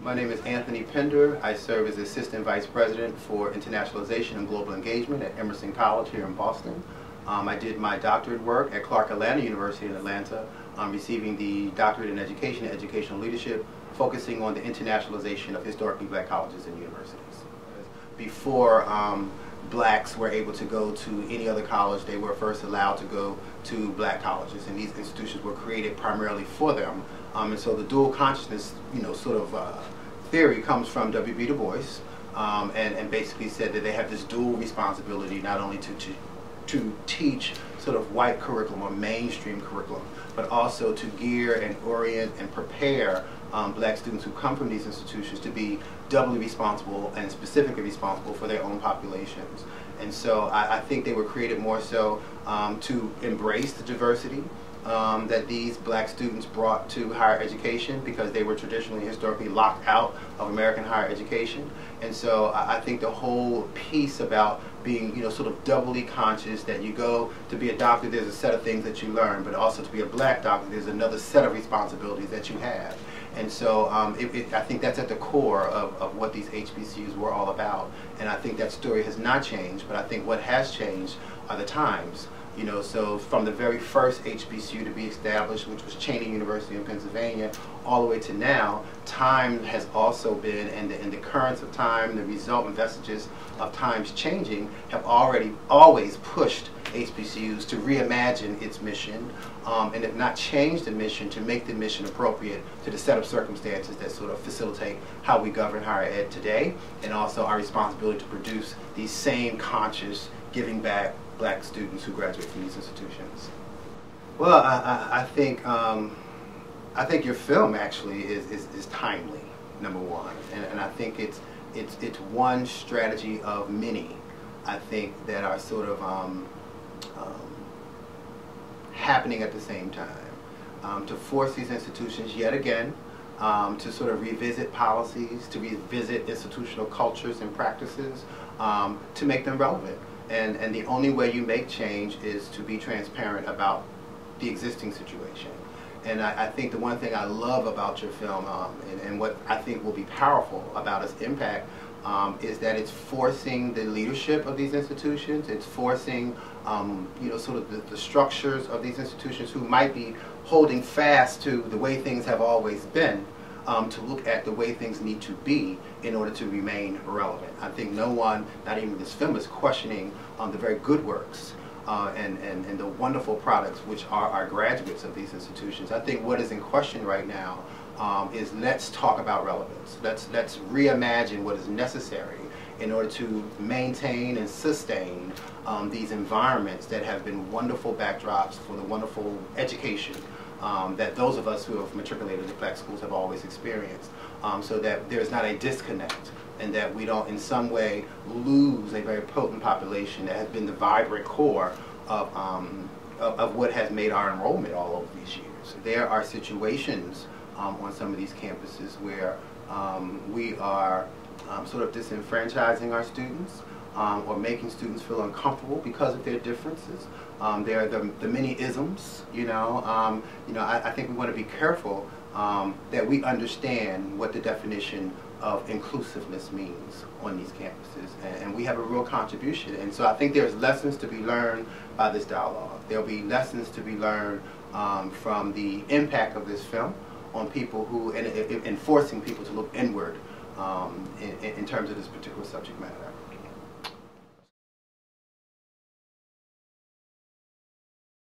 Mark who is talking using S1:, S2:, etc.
S1: My name is Anthony Pinder. I serve as Assistant Vice President for Internationalization and Global Engagement at Emerson College here in Boston. I did my doctorate work at Clark Atlanta University in Atlanta, receiving the Doctorate in Education and Educational Leadership, focusing on the internationalization of historically black colleges and universities. Before blacks were able to go to any other college, they were first allowed to go to black colleges, and these institutions were created primarily for them. And so the dual consciousness, theory comes from W.B. Du Bois, and basically said that they have this dual responsibility, not only to teach sort of white curriculum or mainstream curriculum, but also to gear and orient and prepare black students who come from these institutions to be doubly responsible and specifically responsible for their own populations. And so I think they were created more so to embrace the diversity that these black students brought to higher education, because they were traditionally, historically locked out of American higher education. And so I think the whole piece about being, sort of doubly conscious that you go to be a doctor, there's a set of things that you learn, but also to be a black doctor, there's another set of responsibilities that you have. And so I think that's at the core of what these HBCUs were all about. And I think that story has not changed, but I think what has changed are the times. So from the very first HBCU to be established, which was Cheney University in Pennsylvania, all the way to now, time has also been, and the currents of time, the resultant vestiges of times changing, have always pushed HBCUs to reimagine its mission, and if not change the mission, to make the mission appropriate to the set of circumstances that sort of facilitate how we govern higher ed today, and also our responsibility to produce these same conscious, giving back black students who graduate from these institutions. Well, I think your film actually is timely, number one, and I think it's one strategy of many, I think, that are sort of happening at the same time, to force these institutions yet again to sort of revisit policies, to revisit institutional cultures and practices, to make them relevant. And the only way you make change is to be transparent about the existing situation. And I think the one thing I love about your film, and what I think will be powerful about its impact, is that it's forcing the leadership of these institutions, it's forcing sort of the structures of these institutions who might be holding fast to the way things have always been, to look at the way things need to be in order to remain relevant. I think no one, not even this film, is questioning the very good works and the wonderful products which are our graduates of these institutions. I think what is in question right now is, let's talk about relevance. Let's reimagine what is necessary in order to maintain and sustain these environments that have been wonderful backdrops for the wonderful education that those of us who have matriculated in black schools have always experienced, so that there's not a disconnect, and that we don't in some way lose a very potent population that has been the vibrant core of what has made our enrollment all over these years. There are situations on some of these campuses where we are sort of disenfranchising our students, or making students feel uncomfortable because of their differences. There are the many isms, I think we want to be careful that we understand what the definition of inclusiveness means on these campuses, and we have a real contribution. And so I think there's lessons to be learned by this dialogue. There'll be lessons to be learned from the impact of this film on people who, and forcing people to look inward in terms of this particular subject matter.